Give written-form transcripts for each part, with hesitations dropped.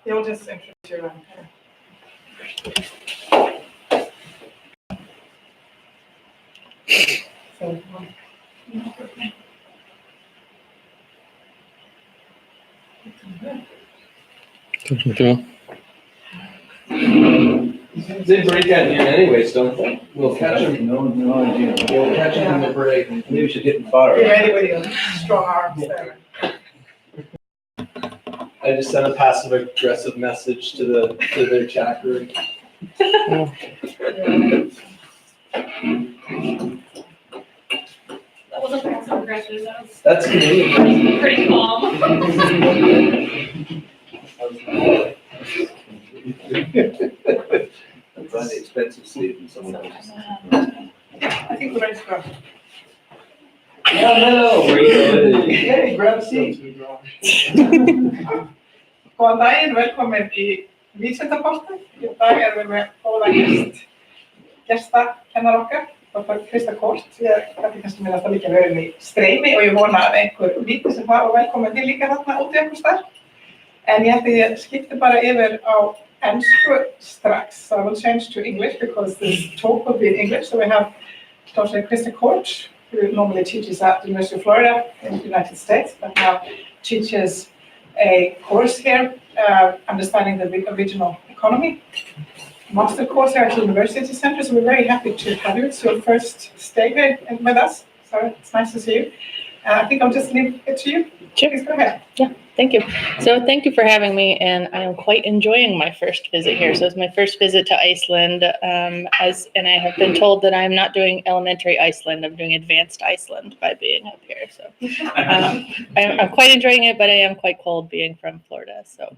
You'll just introduce your own. They break out here anyways, don't they? We'll catch them. No idea. We'll catch them in the break. Maybe we should get in the fire. Be ready with your strong arms there. I just sent a passive aggressive message to their chat group. That wasn't passive aggressive. That's Canadian. Pretty calm. I'm trying the expensive sleep and someone else. I think we're ready to go. Hello, hey, grab a seat. Góðan daginn, velkomin í Vísindaportið. Í dag erum við með góða gestakennar okkar, Dr. Christa. Ég gæti kannski minna að það líka verið í streymi og ég vona að einhver víti sem það og velkomin til líka þarna út í einhver starf. En ég ætti ég skipti bara yfir á ensku strax. So I will change to English because this talk will be in English. So we have Dr. Christa, who normally teaches at the University of Florida in the United States, but now teaches a course here, understanding the regional economy, master course here at the University Center. So we're very happy to have you. It's your first stay here with us, so it's nice to see you. I think I'll just leave it to you. Sure. Please go ahead. Yeah, thank you. So thank you for having me, and I am quite enjoying my first visit here. So it's my first visit to Iceland, and I have been told that I'm not doing elementary Iceland, I'm doing advanced Iceland by being up here. So I'm quite enjoying it, but I am quite cold being from Florida. So,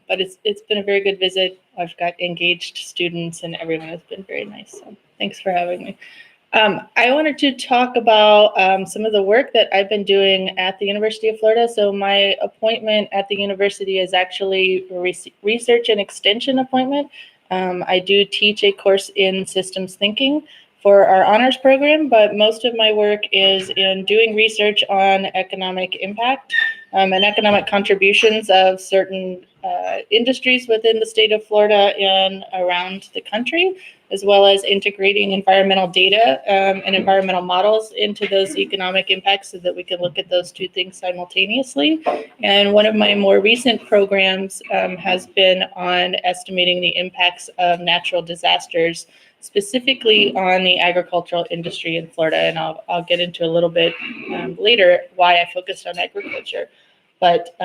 but it's been a very good visit. I've got engaged students, and everyone has been very nice. So thanks for having me. I wanted to talk about some of the work that I've been doing at the University of Florida. So my appointment at the university is actually a research and extension appointment. I do teach a course in systems thinking for our honors program, but most of my work is in doing research on economic impact and economic contributions of certain industries within the state of Florida and around the country, as well as integrating environmental data and environmental models into those economic impacts so that we can look at those two things simultaneously. And one of my more recent programs has been on estimating the impacts of natural disasters, specifically on the agricultural industry in Florida. And I'll get into a little bit later why I focused on agriculture. But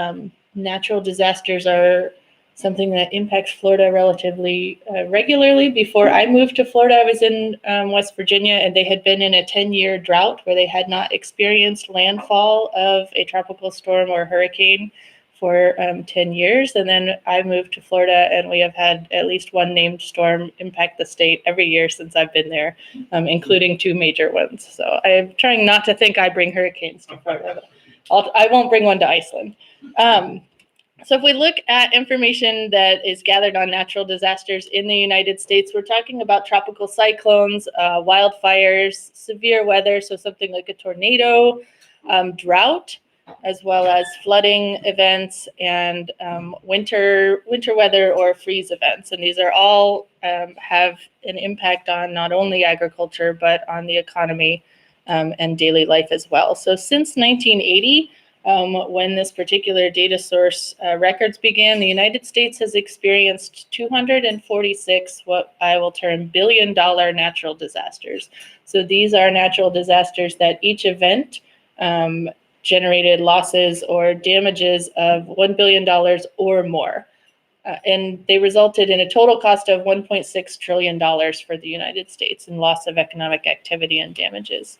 natural disasters are something that impacts Florida relatively regularly. Before I moved to Florida, I was in West Virginia, and they had been in a 10-year drought where they had not experienced landfall of a tropical storm or hurricane for 10 years. And then I moved to Florida, and we have had at least one named storm impact the state every year since I've been there, including two major ones. So I'm trying not to think I bring hurricanes to Florida. I won't bring one to Iceland. So if we look at information that is gathered on natural disasters in the United States, we're talking about tropical cyclones, wildfires, severe weather, so something like a tornado, drought, as well as flooding events and winter weather or freeze events. And these are all have an impact on not only agriculture, but on the economy and daily life as well. So since 1980, when this particular data source records began, the United States has experienced 246 what I will term billion-dollar natural disasters. So these are natural disasters that each event generated losses or damages of $1 billion or more. And they resulted in a total cost of $1.6 trillion for the United States in loss of economic activity and damages.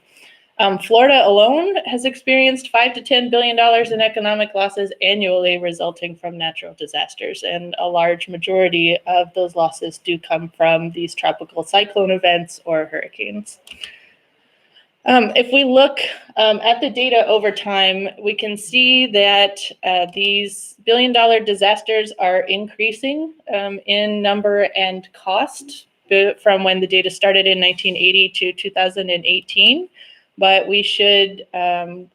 Florida alone has experienced $5 to $10 billion in economic losses annually resulting from natural disasters, and a large majority of those losses do come from these tropical cyclone events or hurricanes. If we look at the data over time, we can see that these billion-dollar disasters are increasing in number and cost from when the data started in 1980 to 2018. but we should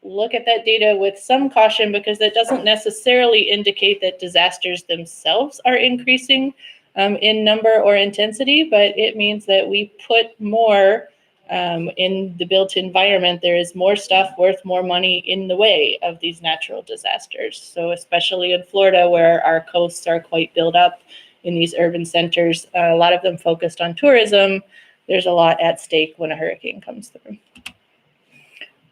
look at that data with some caution because that doesn't necessarily indicate that disasters themselves are increasing in number or intensity, but it means that we put more in the built environment. There is more stuff worth more money in the way of these natural disasters. So especially in Florida, where our coasts are quite built up in these urban centers, a lot of them focused on tourism, there's a lot at stake when a hurricane comes through.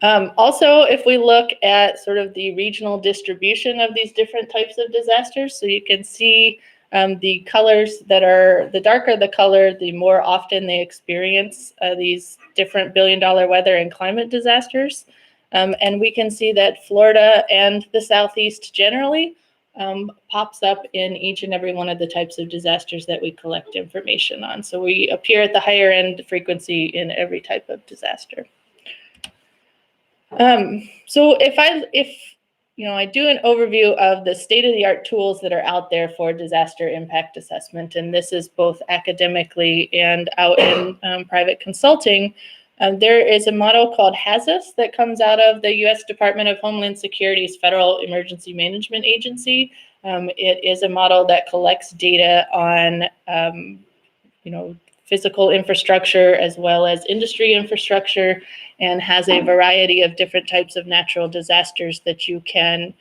Also, if we look at sort of the regional distribution of these different types of disasters, so you can see the colors that are, the darker the color, the more often they experience these different billion-dollar weather and climate disasters. And we can see that Florida and the Southeast generally pops up in each and every one of the types of disasters that we collect information on. So we appear at the higher end frequency in every type of disaster. So if I do an overview of the state-of-the-art tools that are out there for disaster impact assessment, and this is both academically and out in private consulting, there is a model called HAZUS that comes out of the U.S. Department of Homeland Security's Federal Emergency Management Agency. It is a model that collects data on, physical infrastructure as well as industry infrastructure, and has a variety of different types of natural disasters that you can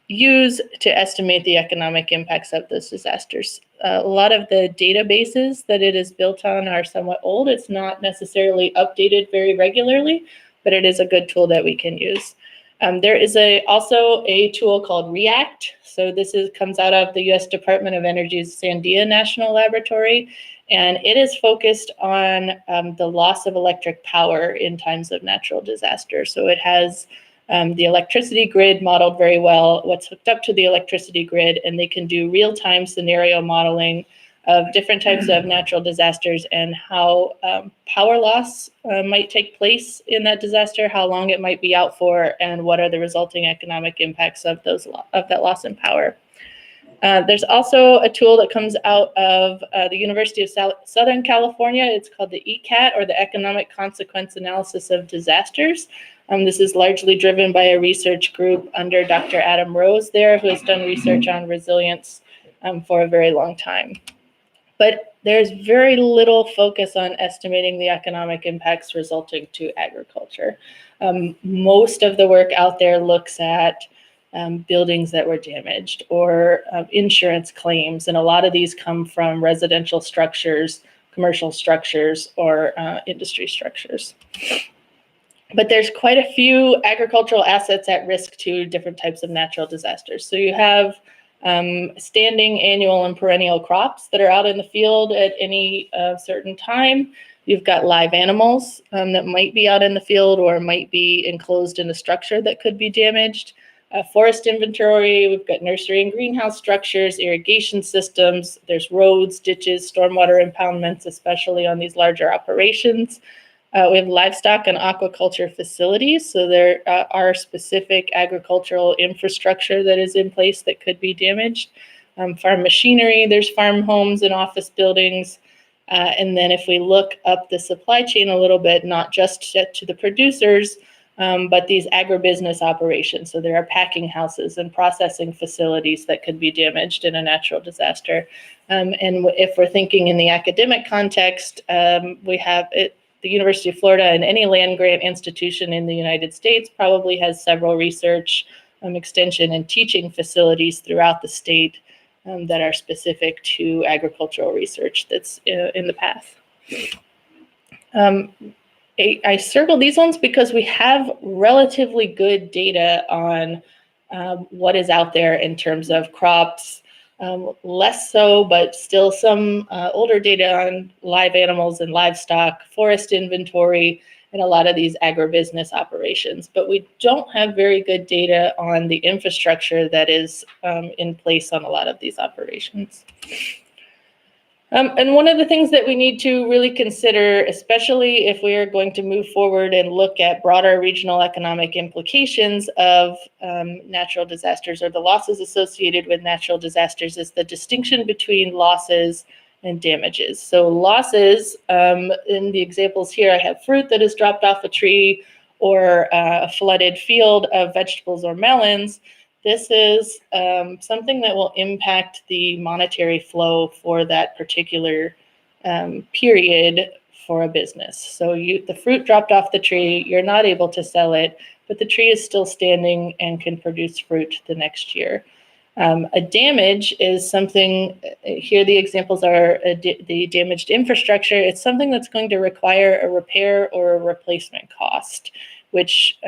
use to estimate the economic impacts of those disasters. A lot of the databases that it is built on are somewhat old. It's not necessarily updated very regularly, but it is a good tool that we can use. There is also a tool called REACT. So this comes out of the U.S. Department of Energy's Sandia National Laboratory, and it is focused on the loss of electric power in times of natural disaster. So it has the electricity grid modeled very well, what's hooked up to the electricity grid, and they can do real-time scenario modeling of different types of natural disasters and how power loss might take place in that disaster, how long it might be out for, and what are the resulting economic impacts of that loss in power. There's also a tool that comes out of the University of Southern California. It's called the ECAT, or the Economic Consequence Analysis of Disasters. This is largely driven by a research group under Dr. Adam Rose there, who has done research on resilience for a very long time. But there's very little focus on estimating the economic impacts resulting to agriculture. Most of the work out there looks at buildings that were damaged or insurance claims, and a lot of these come from residential structures, commercial structures, or industry structures. But there's quite a few agricultural assets at risk to different types of natural disasters. So you have standing annual and perennial crops that are out in the field at any certain time. You've got live animals that might be out in the field or might be enclosed in a structure that could be damaged. Forest inventory, we've got nursery and greenhouse structures, irrigation systems, there's roads, ditches, stormwater impoundments, especially on these larger operations. We have livestock and aquaculture facilities, so there are specific agricultural infrastructure that is in place that could be damaged. Farm machinery, there's farm homes and office buildings. And then if we look up the supply chain a little bit, not just to the producers, but these agribusiness operations. So there are packing houses and processing facilities that could be damaged in a natural disaster. And if we're thinking in the academic context, we have the University of Florida, and any land grant institution in the United States probably has several research, extension, and teaching facilities throughout the state that are specific to agricultural research that's in the path. I circled these ones because we have relatively good data on what is out there in terms of crops, less so, but still some older data on live animals and livestock, forest inventory, and a lot of these agribusiness operations. But we don't have very good data on the infrastructure that is in place on a lot of these operations. And one of the things that we need to really consider, especially if we are going to move forward and look at broader regional economic implications of natural disasters or the losses associated with natural disasters, is the distinction between losses and damages. So losses, in the examples here, I have fruit that is dropped off a tree or a flooded field of vegetables or melons. This is something that will impact the monetary flow for that particular period for a business. So the fruit dropped off the tree, you're not able to sell it, but the tree is still standing and can produce fruit the next year. A damage is something, here the examples are the damaged infrastructure. It's something that's going to require a repair or a replacement cost, which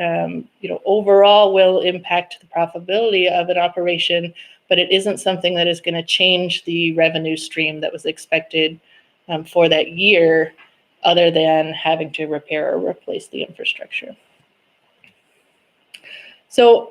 overall will impact the profitability of an operation, but it isn't something that is going to change the revenue stream that was expected for that year, other than having to repair or replace the infrastructure. So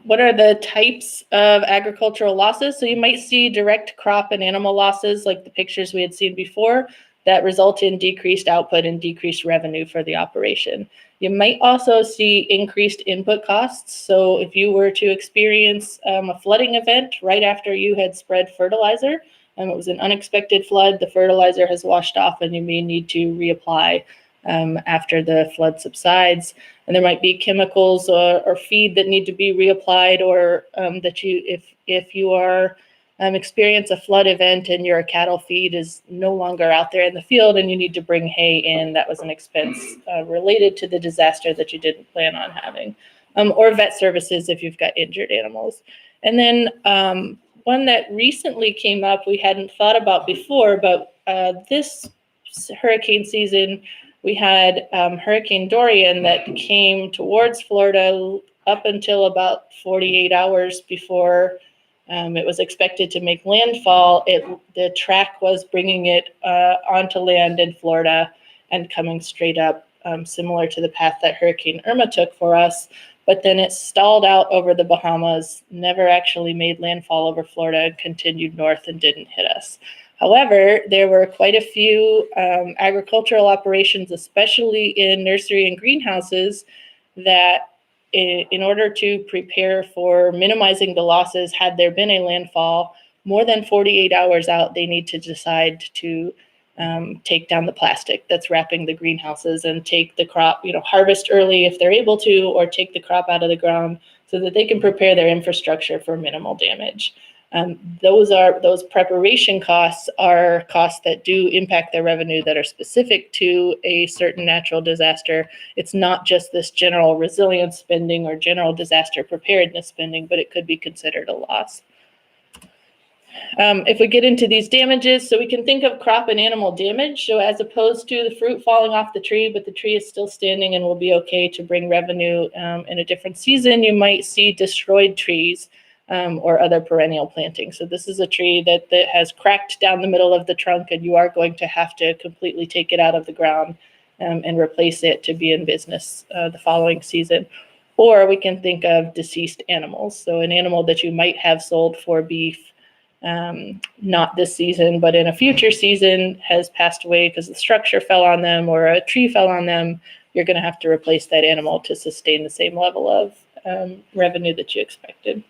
what are the types of agricultural losses? So you might see direct crop and animal losses like the pictures we had seen before that result in decreased output and decreased revenue for the operation. You might also see increased input costs. So if you were to experience a flooding event right after you had spread fertilizer, and it was an unexpected flood, the fertilizer has washed off and you may need to reapply after the flood subsides. And there might be chemicals or feed that need to be reapplied, or that if you are experience a flood event and your cattle feed is no longer out there in the field and you need to bring hay in, that was an expense related to the disaster that you didn't plan on having. Or vet services if you've got injured animals. And then one that recently came up we hadn't thought about before, but this hurricane season, we had Hurricane Dorian that came towards Florida up until about 48 hours before it was expected to make landfall. The track was bringing it onto land in Florida and coming straight up, similar to the path that Hurricane Irma took for us. But then it stalled out over the Bahamas, never actually made landfall over Florida, and continued north and didn't hit us. However, there were quite a few agricultural operations, especially in nursery and greenhouses, that in order to prepare for minimizing the losses, had there been a landfall, more than 48 hours out, they need to decide to take down the plastic that's wrapping the greenhouses and take the crop, harvest early if they're able to, or take the crop out of the ground so that they can prepare their infrastructure for minimal damage. Those preparation costs are costs that do impact their revenue that are specific to a certain natural disaster. It's not just this general resilience spending or general disaster preparedness spending, but it could be considered a loss. If we get into these damages, so we can think of crop and animal damage. So as opposed to the fruit falling off the tree, but the tree is still standing and will be okay to bring revenue in a different season, you might see destroyed trees or other perennial plantings. So this is a tree that has cracked down the middle of the trunk, and you are going to have to completely take it out of the ground and replace it to be in business the following season. Or we can think of deceased animals. So an animal that you might have sold for beef, not this season, but in a future season has passed away because the structure fell on them or a tree fell on them. You're going to have to replace that animal to sustain the same level of revenue that you expected.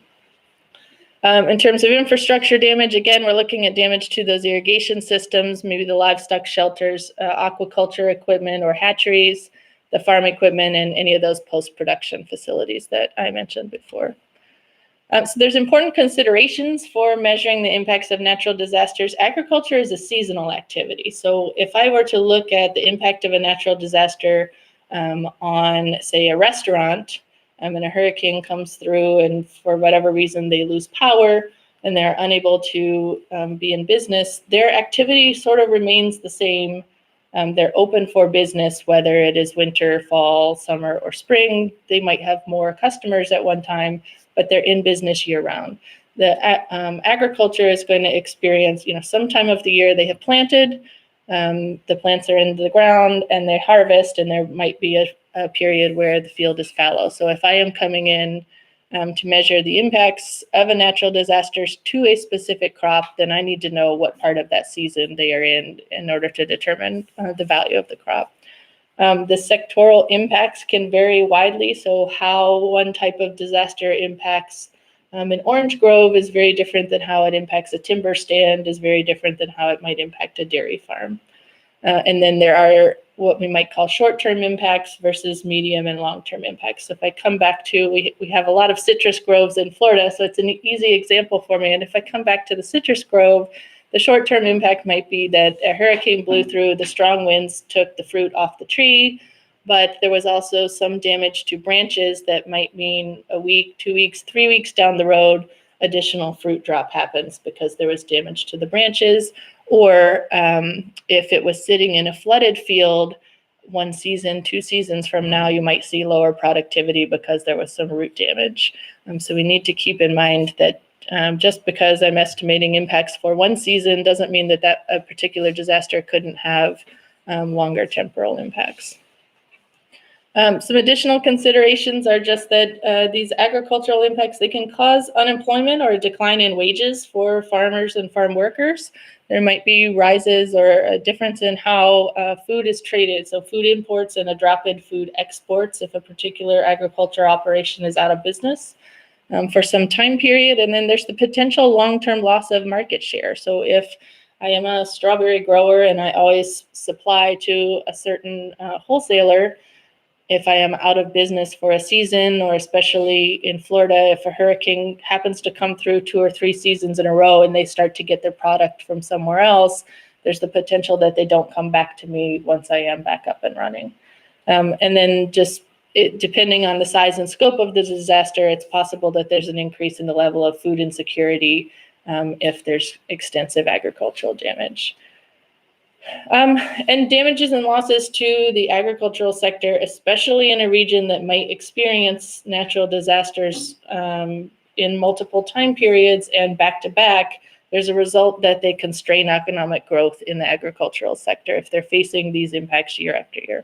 In terms of infrastructure damage, again, we're looking at damage to those irrigation systems, maybe the livestock shelters, aquaculture equipment or hatcheries, the farm equipment, and any of those post-production facilities that I mentioned before. So there's important considerations for measuring the impacts of natural disasters. Agriculture is a seasonal activity. So if I were to look at the impact of a natural disaster on, say, a restaurant, and a hurricane comes through and for whatever reason they lose power and they're unable to be in business, their activity sort of remains the same. They're open for business, whether it is winter, fall, summer, or spring. They might have more customers at one time, but they're in business year round. The agriculture is going to experience, some time of the year they have planted, the plants are in the ground and they harvest, and there might be a period where the field is fallow. So if I am coming in to measure the impacts of a natural disaster to a specific crop, then I need to know what part of that season they are in order to determine the value of the crop. The sectoral impacts can vary widely. So how one type of disaster impacts An orange grove is very different than how it impacts a timber stand, is very different than how it might impact a dairy farm. And then there are what we might call short-term impacts versus medium and long-term impacts. So if I come back to, we have a lot of citrus groves in Florida, so it's an easy example for me. And if I come back to the citrus grove, the short-term impact might be that a hurricane blew through, the strong winds took the fruit off the tree, but there was also some damage to branches that might mean a week, 2 weeks, 3 weeks down the road, additional fruit drop happens because there was damage to the branches. Or if it was sitting in a flooded field, 1 season, 2 seasons from now, you might see lower productivity because there was some root damage. So we need to keep in mind that just because I'm estimating impacts for 1 season doesn't mean that a particular disaster couldn't have longer temporal impacts. Some additional considerations are just that these agricultural impacts, they can cause unemployment or a decline in wages for farmers and farm workers. There might be rises or a difference in how food is traded. So food imports and a drop in food exports if a particular agriculture operation is out of business for some time period. And then there's the potential long-term loss of market share. So if I am a strawberry grower and I always supply to a certain wholesaler, if I am out of business for a season, or especially in Florida, if a hurricane happens to come through 2 or 3 seasons in a row and they start to get their product from somewhere else, there's the potential that they don't come back to me once I am back up and running. And then depending on the size and scope of the disaster, it's possible that there's an increase in the level of food insecurity if there's extensive agricultural damage. And damages and losses to the agricultural sector, especially in a region that might experience natural disasters in multiple time periods and back to back, there's a result that they constrain economic growth in the agricultural sector if they're facing these impacts year after year.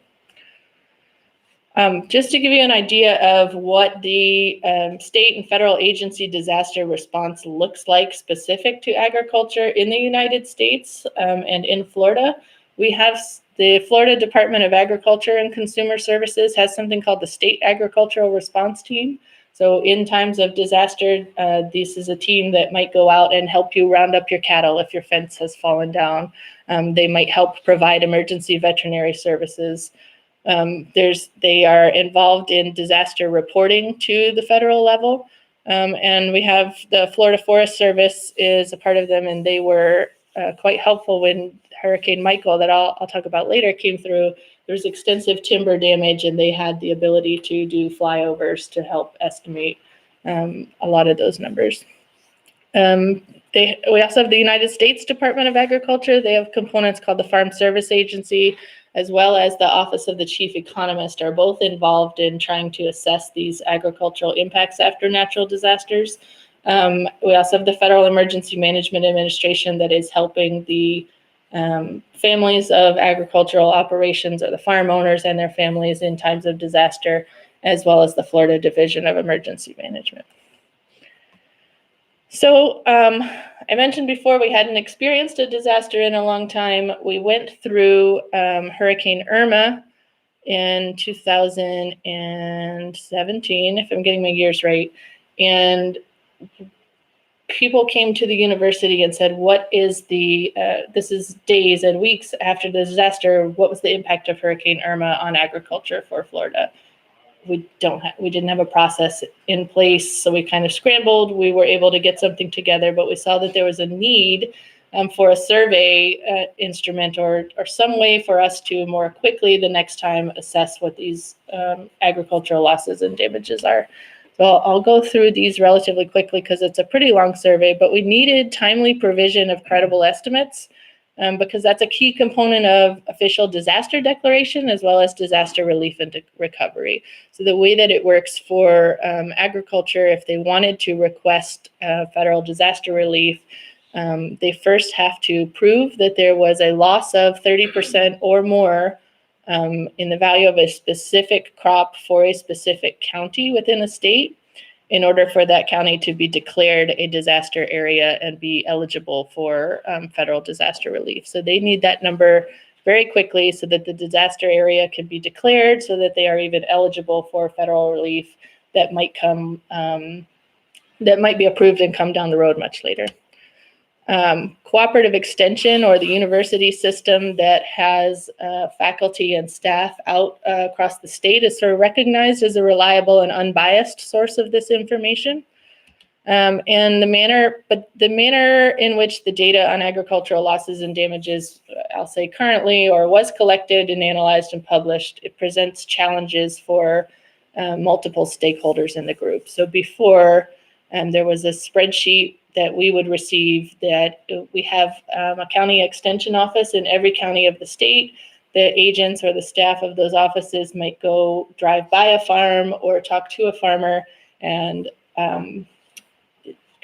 Just to give you an idea of what the state and federal agency disaster response looks like specific to agriculture in the United States and in Florida, we have the Florida Department of Agriculture and Consumer Services has something called the State Agricultural Response Team. So in times of disaster, this is a team that might go out and help you round up your cattle if your fence has fallen down. They might help provide emergency veterinary services. They are involved in disaster reporting to the federal level. And we have the Florida Forest Service is a part of them, and they were quite helpful when Hurricane Michael, that I'll talk about later, came through. There's extensive timber damage, and they had the ability to do flyovers to help estimate a lot of those numbers. We also have the United States Department of Agriculture. They have components called the Farm Service Agency, as well as the Office of the Chief Economist, are both involved in trying to assess these agricultural impacts after natural disasters. We also have the Federal Emergency Management Administration that is helping the families of agricultural operations, or the farm owners and their families in times of disaster, as well as the Florida Division of Emergency Management. So I mentioned before we hadn't experienced a disaster in a long time. We went through Hurricane Irma in 2017, if I'm getting my years right, and people came to the university and said, what is this is days and weeks after the disaster, what was the impact of Hurricane Irma on agriculture for Florida? We didn't have a process in place, so we kind of scrambled. We were able to get something together, but we saw that there was a need for a survey instrument or some way for us to more quickly the next time assess what these agricultural losses and damages are. So I'll go through these relatively quickly because it's a pretty long survey, but we needed timely provision of credible estimates because that's a key component of official disaster declaration as well as disaster relief and recovery. So the way that it works for agriculture, if they wanted to request federal disaster relief, they first have to prove that there was a loss of 30% or more in the value of a specific crop for a specific county within a state in order for that county to be declared a disaster area and be eligible for federal disaster relief. So they need that number very quickly so that the disaster area can be declared so that they are even eligible for federal relief that might come that might be approved and come down the road much later. Cooperative extension, or the university system that has faculty and staff out across the state, is sort of recognized as a reliable and unbiased source of this information. And the manner in which the data on agricultural losses and damages, I'll say currently, or was collected and analyzed and published, it presents challenges for multiple stakeholders in the group. So before, there was a spreadsheet that we would receive that we have a county extension office in every county of the state. The agents or the staff of those offices might go drive by a farm or talk to a farmer and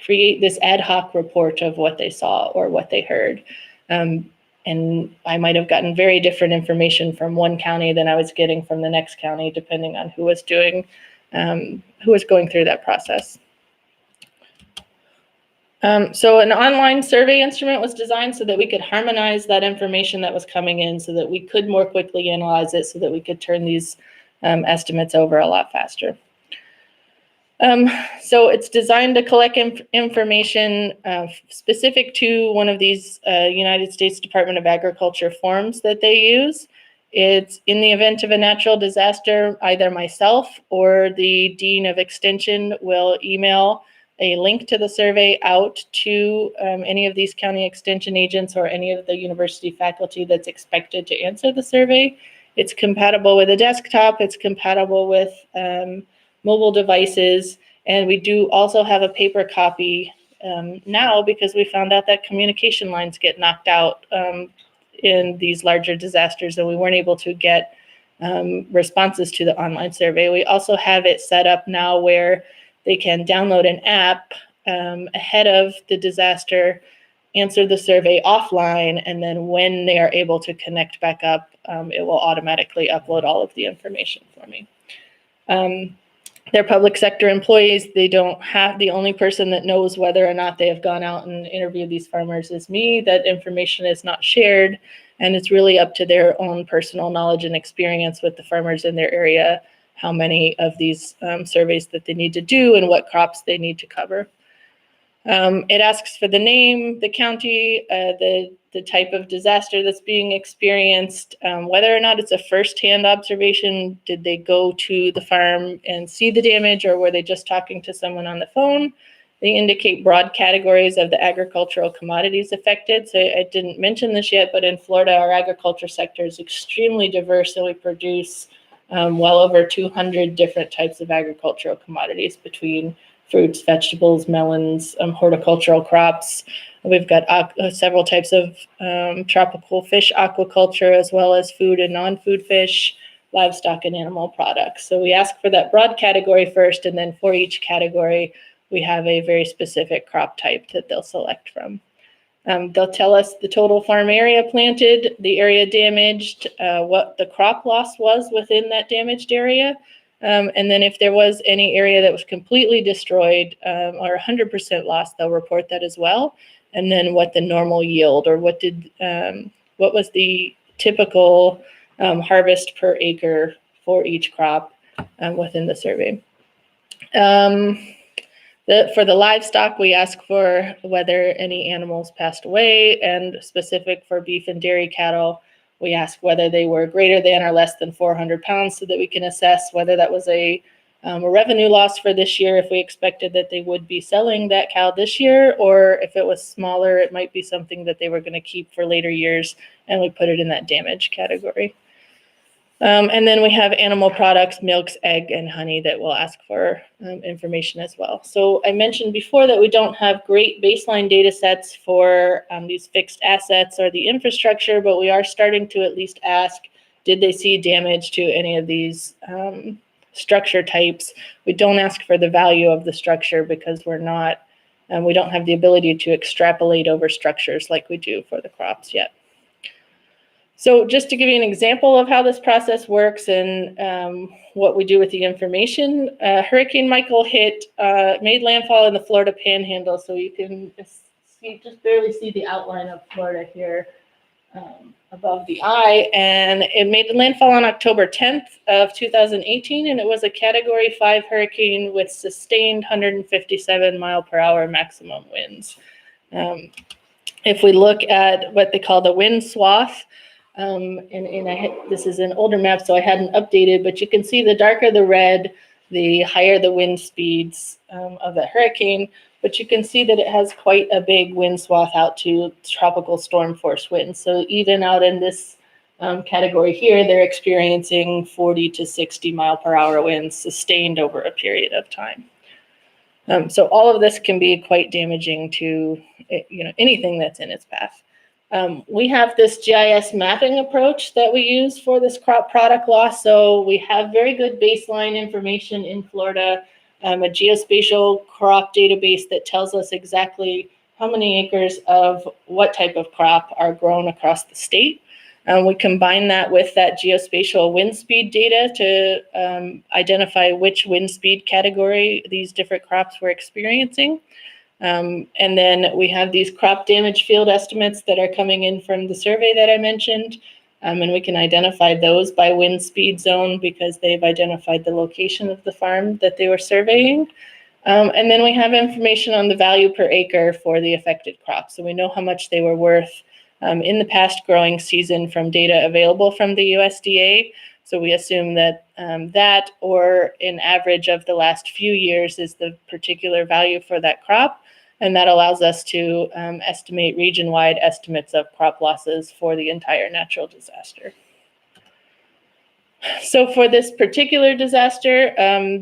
create this ad hoc report of what they saw or what they heard. And I might have gotten very different information from one county than I was getting from the next county, depending on who was going through that process. So an online survey instrument was designed so that we could harmonize that information that was coming in, so that we could more quickly analyze it, so that we could turn these estimates over a lot faster. So it's designed to collect information specific to one of these United States Department of Agriculture forms that they use. It's in the event of a natural disaster, either myself or the Dean of Extension will email a link to the survey out to any of these county extension agents or any of the university faculty that's expected to answer the survey. It's compatible with a desktop, it's compatible with mobile devices, and we do also have a paper copy now, because we found out that communication lines get knocked out in these larger disasters, and we weren't able to get responses to the online survey. We also have it set up now where they can download an app ahead of the disaster, answer the survey offline, and then when they are able to connect back up, it will automatically upload all of the information for me. They're public sector employees. They don't have, the only person that knows whether or not they have gone out and interviewed these farmers is me. That information is not shared, and it's really up to their own personal knowledge and experience with the farmers in their area, how many of these surveys that they need to do and what crops they need to cover. It asks for the name, the county, the type of disaster that's being experienced, whether or not it's a first-hand observation. Did they go to the farm and see the damage, or were they just talking to someone on the phone? They indicate broad categories of the agricultural commodities affected. So I didn't mention this yet, but in Florida, our agriculture sector is extremely diverse, and we produce well over 200 different types of agricultural commodities, between fruits, vegetables, melons, horticultural crops. We've got several types of tropical fish aquaculture, as well as food and non-food fish, livestock, and animal products. So we ask for that broad category first, and then for each category, we have a very specific crop type that they'll select from. They'll tell us the total farm area planted, the area damaged, what the crop loss was within that damaged area, and then if there was any area that was completely destroyed or 100% lost, they'll report that as well. And then what the normal yield, or what was the typical harvest per acre for each crop within the survey. For the livestock, we ask for whether any animals passed away, and specific for beef and dairy cattle, we ask whether they were greater than or less than 400 pounds, so that we can assess whether that was a revenue loss for this year, if we expected that they would be selling that cow this year, or if it was smaller, it might be something that they were going to keep for later years, and we put it in that damage category. And then we have animal products, milks, egg, and honey that we'll ask for information as well. So I mentioned before that we don't have great baseline data sets for these fixed assets or the infrastructure, but we are starting to at least ask, did they see damage to any of these structure types? We don't ask for the value of the structure, because we don't have the ability to extrapolate over structures like we do for the crops yet. So just to give you an example of how this process works and what we do with the information, Hurricane Michael made landfall in the Florida Panhandle. So you can just barely see the outline of Florida here. above the eye, and it made landfall on October 10th of 2018, and it was a Category 5 hurricane with sustained 157 mile per hour maximum winds. If we look at what they call the wind swath, this is an older map, so I hadn't updated, but you can see the darker the red, the higher the wind speeds of the hurricane. But you can see that it has quite a big wind swath out to tropical storm force winds. So even out in this category here, they're experiencing 40 to 60 mile per hour winds sustained over a period of time. So all of this can be quite damaging to anything that's in its path. We have this GIS mapping approach that we use for this crop product loss. So we have very good baseline information in Florida, a geospatial crop database that tells us exactly how many acres of what type of crop are grown across the state. We combine that with that geospatial wind speed data to identify which wind speed category these different crops were experiencing. And then we have these crop damage field estimates that are coming in from the survey that I mentioned. And we can identify those by wind speed zone because they've identified the location of the farm that they were surveying. And then we have information on the value per acre for the affected crops. So we know how much they were worth in the past growing season from data available from the USDA. So we assume that that or an average of the last few years is the particular value for that crop. And that allows us to estimate region-wide estimates of crop losses for the entire natural disaster. So for this particular disaster,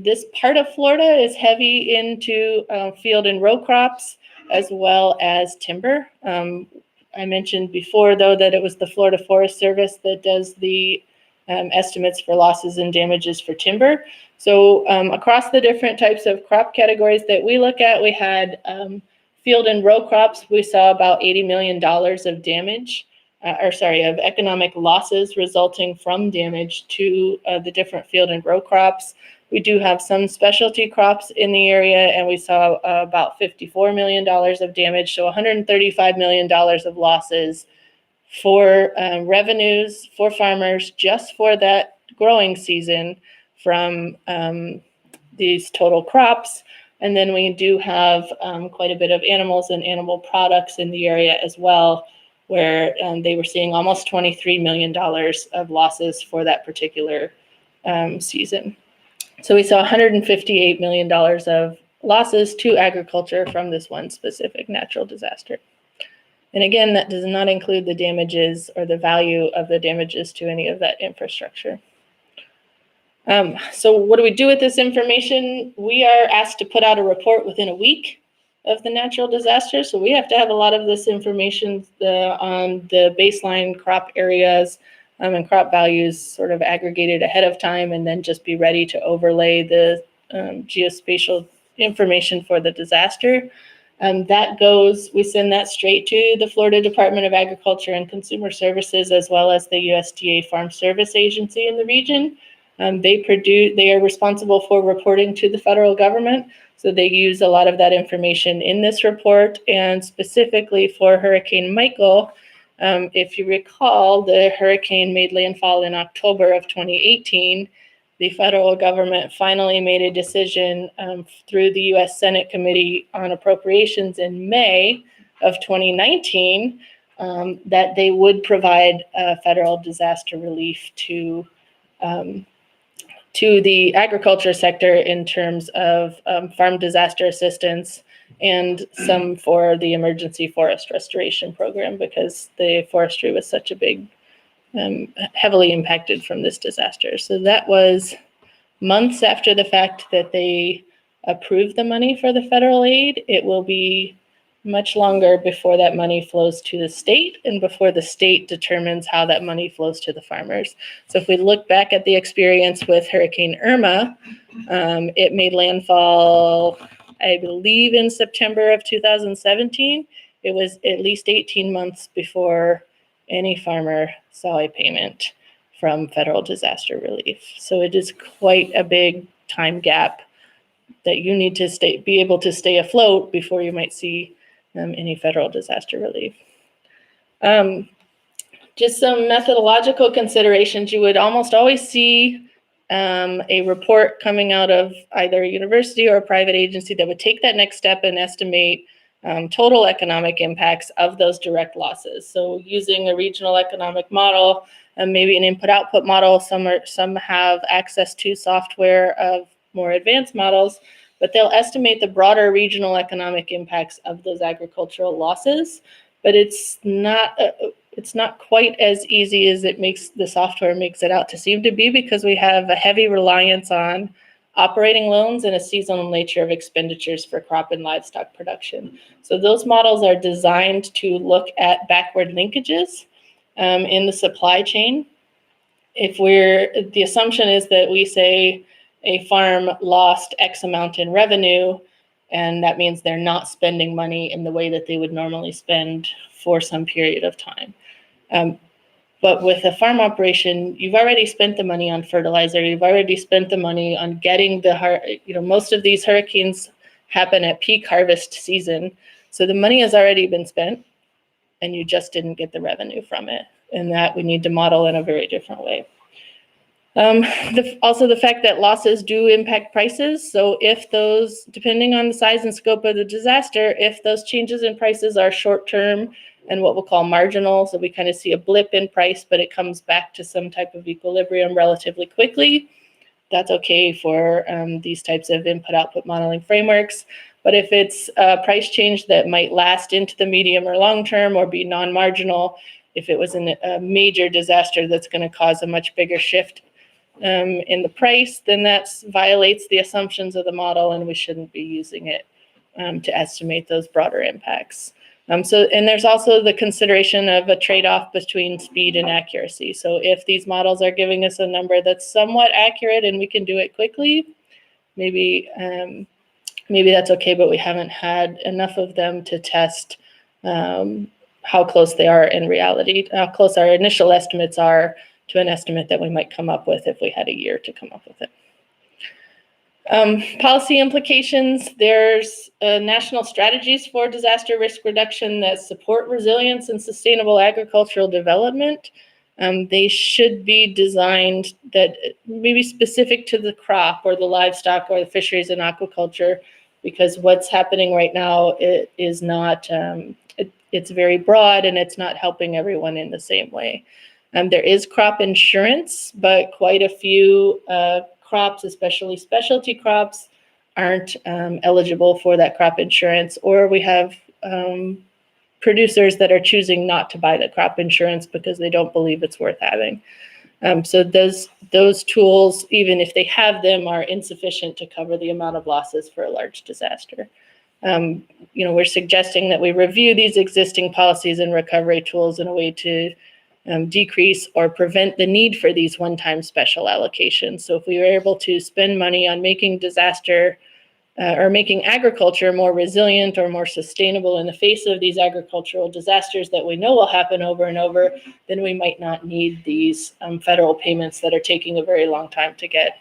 this part of Florida is heavy into field and row crops as well as timber. I mentioned before, though, that it was the Florida Forest Service that does the estimates for losses and damages for timber. So across the different types of crop categories that we look at, we had field and row crops. We saw about $80 million of damage, of economic losses resulting from damage to the different field and row crops. We do have some specialty crops in the area, and we saw about $54 million of damage, so $135 million of losses for revenues for farmers just for that growing season from these total crops. And then we do have quite a bit of animals and animal products in the area as well, where they were seeing almost $23 million of losses for that particular season. So we saw $158 million of losses to agriculture from this one specific natural disaster. And again, that does not include the damages or the value of the damages to any of that infrastructure. So what do we do with this information? We are asked to put out a report within a week of the natural disaster. So we have to have a lot of this information on the baseline crop areas and crop values sort of aggregated ahead of time, and then just be ready to overlay the geospatial information for the disaster. We send that straight to the Florida Department of Agriculture and Consumer Services, as well as the USDA Farm Service Agency in the region. They are responsible for reporting to the federal government. So they use a lot of that information in this report, and specifically for Hurricane Michael. If you recall, the hurricane made landfall in October of 2018. The federal government finally made a decision through the U.S. Senate Committee on Appropriations in May of 2019 that they would provide federal disaster relief to the agriculture sector in terms of farm disaster assistance and some for the emergency forest restoration program, because the forestry was such a big, heavily impacted from this disaster. So that was months after the fact that they approved the money for the federal aid. It will be much longer before that money flows to the state and before the state determines how that money flows to the farmers. So if we look back at the experience with Hurricane Irma, it made landfall, I believe, in September of 2017. It was at least 18 months before any farmer saw a payment from federal disaster relief. So it is quite a big time gap that you need to be able to stay afloat before you might see any federal disaster relief. Just some methodological considerations. You would almost always see a report coming out of either a university or a private agency that would take that next step and estimate total economic impacts of those direct losses. So using a regional economic model and maybe an input-output model. Some have access to software of more advanced models, but they'll estimate the broader regional economic impacts of those agricultural losses. But it's not quite as easy as the software makes it out to seem to be, because we have a heavy reliance on operating loans and a seasonal nature of expenditures for crop and livestock production. So those models are designed to look at backward linkages in the supply chain. The assumption is that we say a farm lost X amount in revenue, and that means they're not spending money in the way that they would normally spend for some period of time. But with a farm operation, you've already spent the money on fertilizer. You've already spent the money on getting most of these hurricanes happen at peak harvest season. So the money has already been spent, and you just didn't get the revenue from it. And that we need to model in a very different way. Also the fact that losses do impact prices. So if those, depending on the size and scope of the disaster, if those changes in prices are short-term and what we'll call marginal, so we kind of see a blip in price, but it comes back to some type of equilibrium relatively quickly, that's okay for these types of input-output modeling frameworks. But if it's a price change that might last into the medium or long term or be non-marginal, if it was a major disaster that's going to cause a much bigger shift in the price, then that violates the assumptions of the model, and we shouldn't be using it to estimate those broader impacts. And there's also the consideration of a trade-off between speed and accuracy. So if these models are giving us a number that's somewhat accurate and we can do it quickly, maybe that's okay, but we haven't had enough of them to test how close they are in reality, how close our initial estimates are to an estimate that we might come up with if we had a year to come up with it. Policy implications, there's national strategies for disaster risk reduction that support resilience and sustainable agricultural development. They should be designed that maybe specific to the crop or the livestock or the fisheries and aquaculture, because what's happening right now is not, it's very broad and it's not helping everyone in the same way. There is crop insurance, but quite a few crops, especially specialty crops, aren't eligible for that crop insurance, or we have producers that are choosing not to buy the crop insurance because they don't believe it's worth having. So those tools, even if they have them, are insufficient to cover the amount of losses for a large disaster. We're suggesting that we review these existing policies and recovery tools in a way to decrease or prevent the need for these one-time special allocations. So if we were able to spend money on making making agriculture more resilient or more sustainable in the face of these agricultural disasters that we know will happen over and over, then we might not need these federal payments that are taking a very long time to get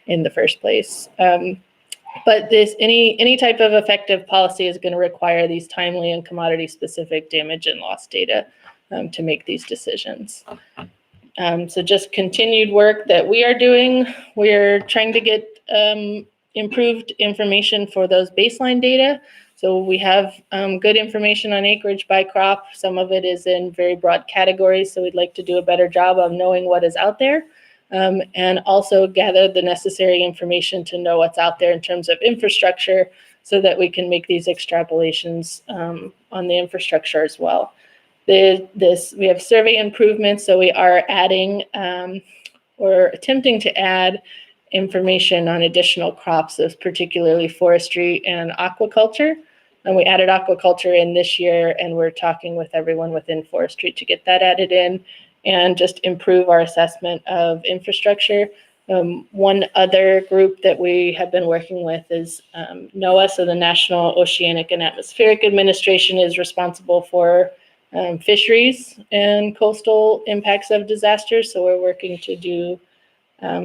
in the first place. But any type of effective policy is going to require these timely and commodity-specific damage and loss data to make these decisions. So just continued work that we are doing. We're trying to get improved information for those baseline data. So we have good information on acreage by crop. Some of it is in very broad categories, so we'd like to do a better job of knowing what is out there, and also gather the necessary information to know what's out there in terms of infrastructure, so that we can make these extrapolations on the infrastructure as well. We have survey improvements, so we are adding or attempting to add information on additional crops, particularly forestry and aquaculture. And we added aquaculture in this year, and we're talking with everyone within forestry to get that added in and just improve our assessment of infrastructure. One other group that we have been working with is NOAA, so the National Oceanic and Atmospheric Administration is responsible for fisheries and coastal impacts of disasters. So we're working to do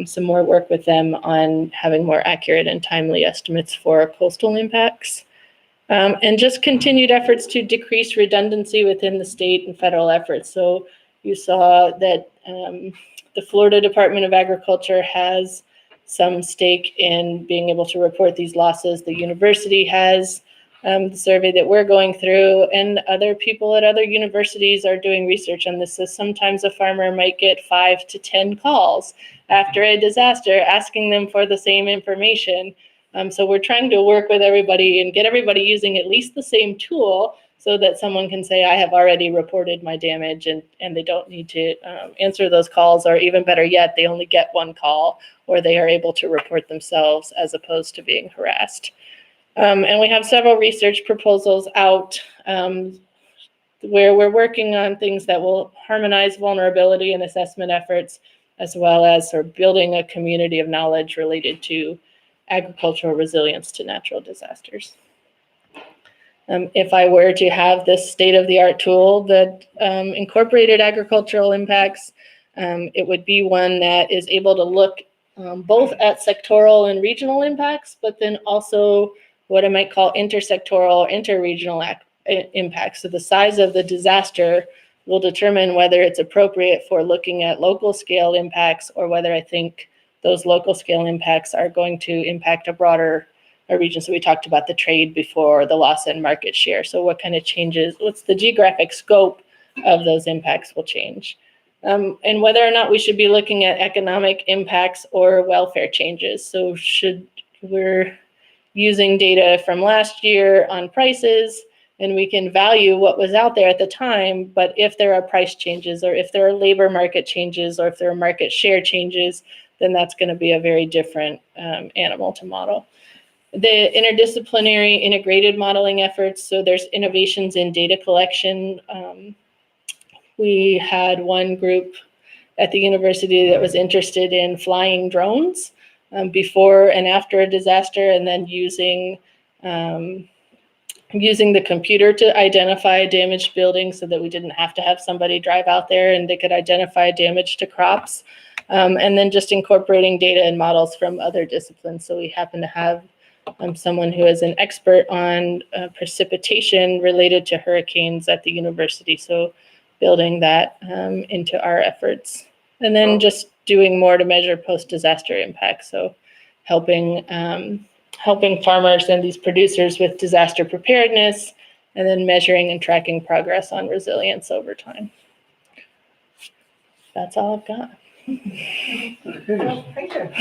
some more work with them on having more accurate and timely estimates for coastal impacts. And just continued efforts to decrease redundancy within the state and federal efforts. So You saw that the Florida Department of Agriculture has some stake in being able to report these losses. The university has the survey that we're going through, and other people at other universities are doing research on this. So sometimes a farmer might get 5 to 10 calls after a disaster asking them for the same information. So we're trying to work with everybody and get everybody using at least the same tool so that someone can say, I have already reported my damage, and they don't need to answer those calls, or even better yet, they only get one call, or they are able to report themselves as opposed to being harassed. And we have several research proposals out where we're working on things that will harmonize vulnerability and assessment efforts, as well as sort of building a community of knowledge related to agricultural resilience to natural disasters. If I were to have this state-of-the-art tool that incorporated agricultural impacts, it would be one that is able to look both at sectoral and regional impacts, but then also what I might call intersectoral or interregional impacts. So the size of the disaster will determine whether it's appropriate for looking at local scale impacts, or whether I think those local scale impacts are going to impact a broader region. So we talked about the trade before, the loss in market share. So what kind of changes, what's the geographic scope of those impacts will change. And whether or not we should be looking at economic impacts or welfare changes. So we're using data from last year on prices, and we can value what was out there at the time, but if there are price changes, or if there are labor market changes, or if there are market share changes, then that's going to be a very different animal to model. The interdisciplinary integrated modeling efforts, so there's innovations in data collection. We had one group at the university that was interested in flying drones before and after a disaster, and then using the computer to identify damaged buildings so that we didn't have to have somebody drive out there, and they could identify damage to crops. And then just incorporating data and models from other disciplines. So we happen to have someone who is an expert on precipitation related to hurricanes at the university. So building that into our efforts. And then just doing more to measure post-disaster impacts. So helping farmers and these producers with disaster preparedness, and then measuring and tracking progress on resilience over time. That's all I've got. Well, thank you. Are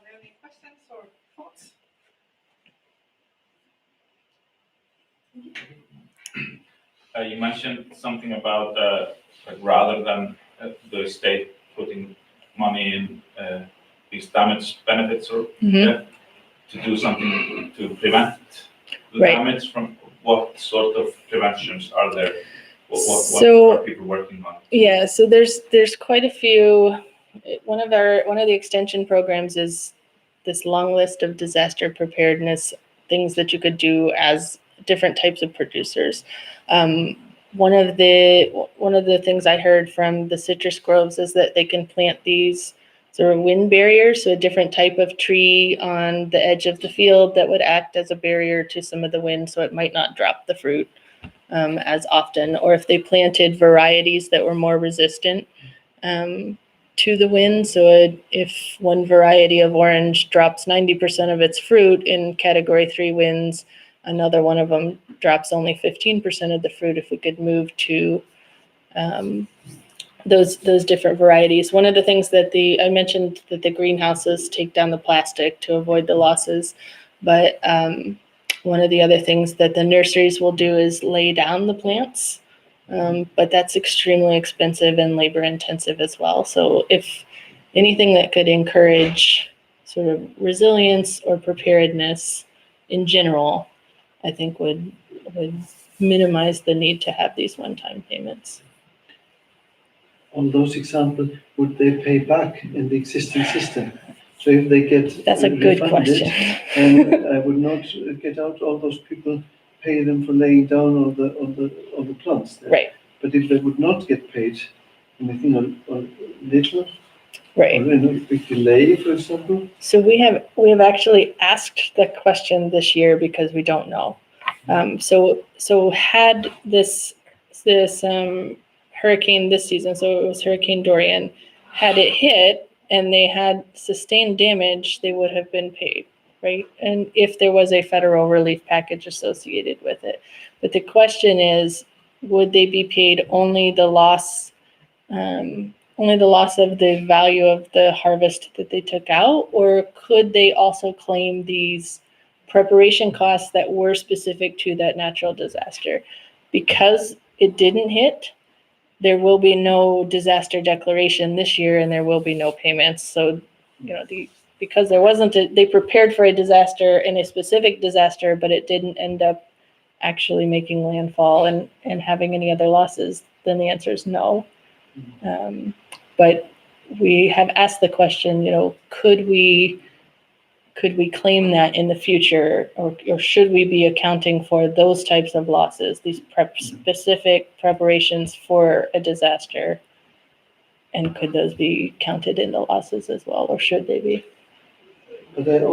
there any questions or thoughts? You mentioned something about like rather than the state putting money in these damage benefits, or to do something to prevent the damage. From what sort of preventions are there? What are people working on? Yeah, so there's quite a few. One of the extension programs is this long list of disaster preparedness things that you could do as different types of producers. One of the things I heard from the citrus groves is that they can plant these sort of wind barriers, so a different type of tree on the edge of the field that would act as a barrier to some of the wind, so it might not drop the fruit as often. Or if they planted varieties that were more resistant to the wind, so if one variety of orange drops 90% of its fruit in Category 3 winds, another one of them drops only 15% of the fruit. If we could move to those different varieties. One of the things that I mentioned that the greenhouses take down the plastic to avoid the losses, but one of the other things that the nurseries will do is lay down the plants, but that's extremely expensive and labor intensive as well. So if anything that could encourage sort of resilience or preparedness in general, I think would minimize the need to have these one-time payments. On those examples, would they pay back in the existing system? So if they get That's a good question. And I would not get out all those people, pay them for laying down all the plants there. Right. But if they would not get paid anything or little, Right. or a big delay, for example. So we have actually asked the question this year because we don't know. So had this hurricane this season, so it was Hurricane Dorian, had it hit and they had sustained damage, they would have been paid, right? And if there was a federal relief package associated with it. But the question is, would they be paid only the loss of the value of the harvest that they took out, or could they also claim these preparation costs that were specific to that natural disaster? Because it didn't hit, there will be no disaster declaration this year and there will be no payments. So, because there wasn't they prepared for a disaster and a specific disaster, but it didn't end up actually making landfall and having any other losses, then the answer is no. But we have asked the question, could we claim that in the future, or should we be accounting for those types of losses, these specific preparations for a disaster? And could those be counted in the losses as well, or should they be? But I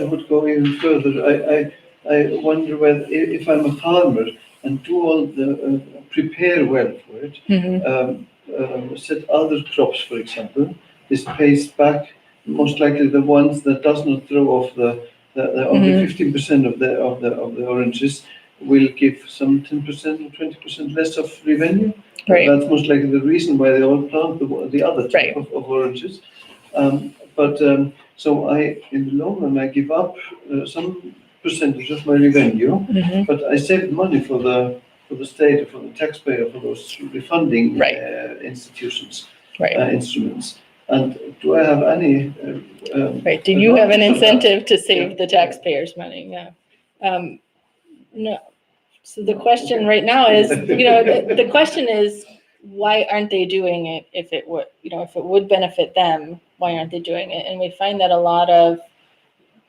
would go even further. I wonder whether, if I'm a farmer and do all the prepare well for it, set other crops, for example, this pays back most likely the ones that does not throw off the only 15% of the oranges will give some 10% or 20% less of revenue. Right. That's most likely the reason why they all plant the other type of oranges. So in the long run, I give up some percentage of my revenue, but I save money for the state or for the taxpayer, for those refunding institutions, instruments. And do I have any? Do you have an incentive to save the taxpayers' money? Yeah. No. So the question right now is, the question is, why aren't they doing it? If it would benefit them, why aren't they doing it? And we find that a lot of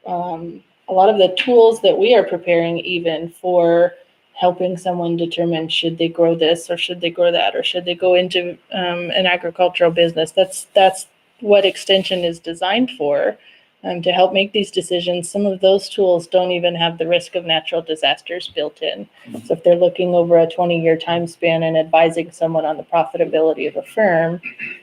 the tools that we are preparing, even for helping someone determine should they grow this or should they grow that or should they go into an agricultural business. That's what extension is designed for, to help make these decisions. Some of those tools don't even have the risk of natural disasters built in. So if they're looking over a 20-year time span and advising someone on the profitability of a firm,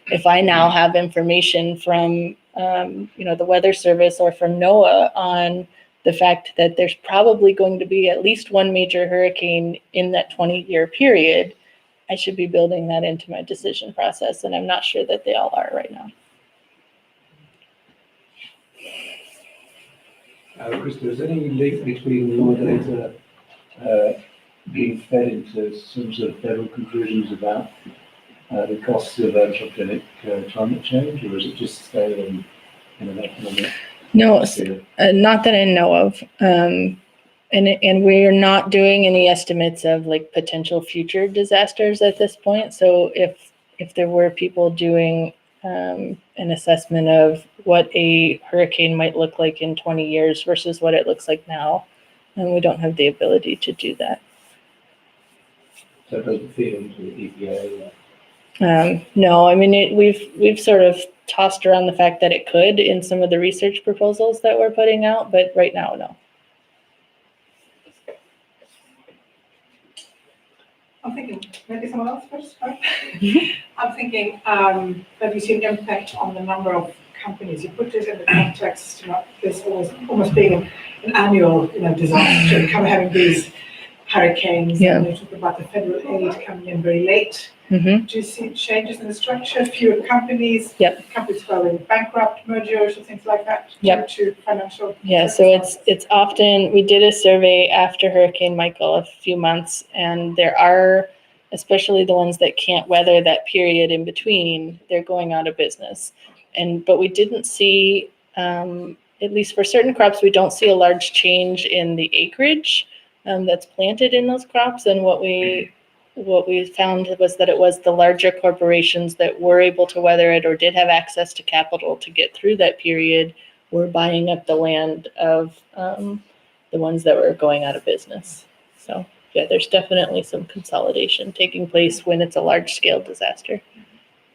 if I now have information from the Weather Service or from NOAA on the fact that there's probably going to be at least one major hurricane in that 20-year period, I should be building that into my decision process. And I'm not sure that they all are right now. Christa, is there any link between your data being fed into some sort of federal conclusions about the costs of anthropogenic climate change, or is it just staying in an economic? No, not that I know of. And we're not doing any estimates of potential future disasters at this point. So if there were people doing an assessment of what a hurricane might look like in 20 years versus what it looks like now, and we don't have the ability to do that. So it doesn't feed into the EPA? No, I mean, we've sort of tossed around the fact that it could in some of the research proposals that we're putting out, but right now, no. I'm thinking, maybe someone else first, right? I'm thinking, have you seen impact on the number of companies? You put this in the context, this almost being an annual, disaster, kind of having these hurricanes, and you talk about the federal aid coming in very late. Do you see changes in the structure, fewer companies, companies going bankrupt, mergers, or things like that? To financial. Yeah, so it's often, we did a survey after Hurricane Michael a few months, and there are, especially the ones that can't weather that period in between, they're going out of business. But we didn't see, at least for certain crops, we don't see a large change in the acreage that's planted in those crops. And what we found was that it was the larger corporations that were able to weather it or did have access to capital to get through that period were buying up the land of the ones that were going out of business. So yeah, there's definitely some consolidation taking place when it's a large scale disaster.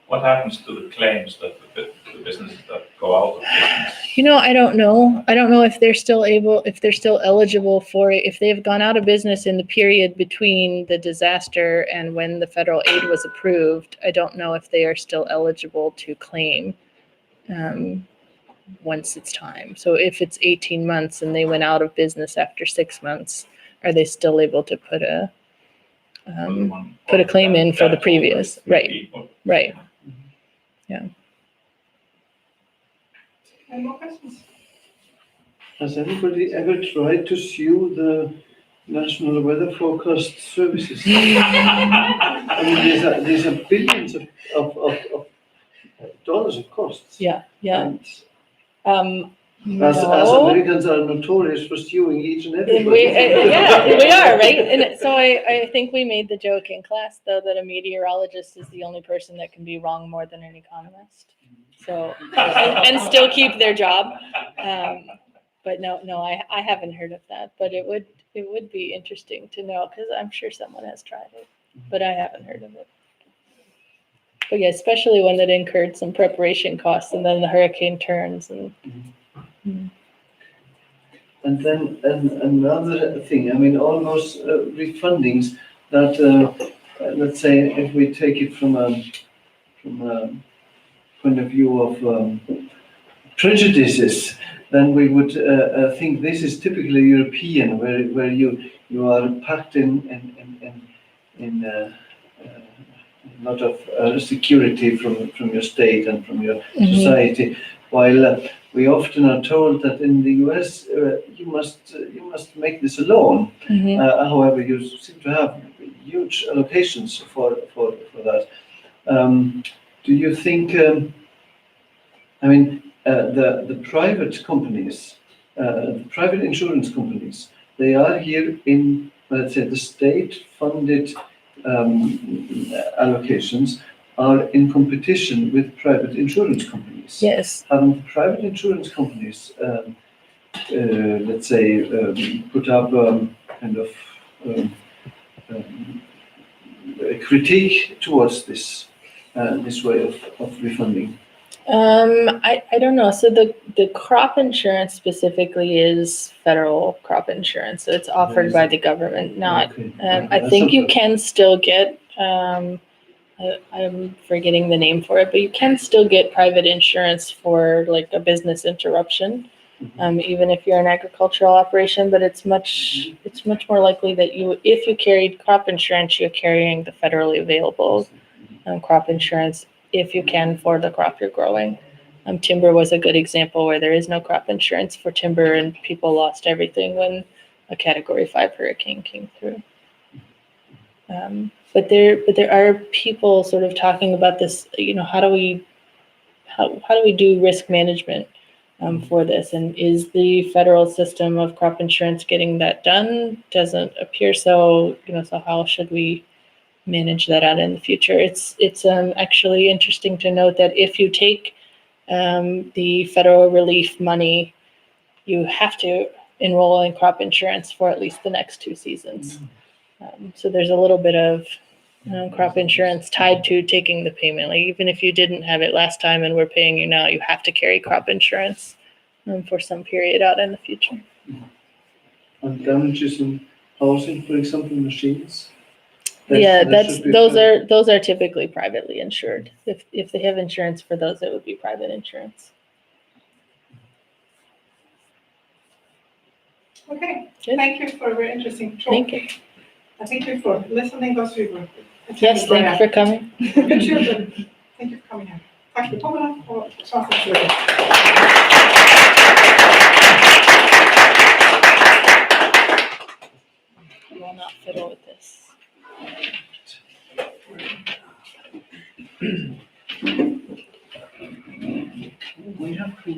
what happens to the claims that the businesses that go out of business? I don't know. I don't know if they're still eligible for it. If they've gone out of business in the period between the disaster and when the federal aid was approved, I don't know if they are still eligible to claim once it's time. So if it's 18 months and they went out of business after 6 months, are they still able to put a claim in for the previous? Right. Right. Any more questions? Has anybody ever tried to sue the National Weather Forecast Services? I mean, these are billions of dollars of costs. Yeah. And No. as Americans are notorious for suing each and everybody. We are, right? And so I think we made the joke in class, though, that a meteorologist is the only person that can be wrong more than an economist. So, and still keep their job. But no, I haven't heard of that. But it would be interesting to know, because I'm sure someone has tried it, but I haven't heard of it. But yeah, especially when it incurred some preparation costs, and then the hurricane turns and. And then another thing, I mean, all those refundings that, let's say, if we take it from a point of view of prejudices, then we would think this is typically European, where you are packed in a lot of security from your state and from your society, while we often are told that in the US you must make this alone. However, you seem to have huge allocations for that. Do you think? I mean, the private companies, the private insurance companies, they are here in, let's say, the state-funded allocations are in competition with private insurance companies. Yes. Haven't private insurance companies, let's say, put up kind of a critique towards this way of refunding? I don't know. So the crop insurance specifically is federal crop insurance. So it's offered by the government, not. Okay. I think you can still get. I'm forgetting the name for it, but you can still get private insurance for like a business interruption, even if you're an agricultural operation. But it's much more likely that if you carried crop insurance, you're carrying the federally available crop insurance if you can for the crop you're growing. Timber was a good example where there is no crop insurance for timber, and people lost everything when a Category 5 hurricane came through. But there are people sort of talking about this. How do we do risk management for this? And is the federal system of crop insurance getting that done? Doesn't appear so. So how should we manage that out in the future? It's actually interesting to note that if you take the federal relief money, you have to enroll in crop insurance for at least the next 2 seasons. So there's a little bit of crop insurance tied to taking the payment. Like even if you didn't have it last time and we're paying you now, you have to carry crop insurance for some period out in the future. And damages in housing, for example, machines? Those are typically privately insured. If they have insurance for those, it would be private insurance. Okay, Good. thank you for a very interesting talk. Thank you. I thank you for listening, those who were Yes, thank you for coming. You too. Thank you for coming here. Tack för kommen och chansen. I will not fiddle with this. We have to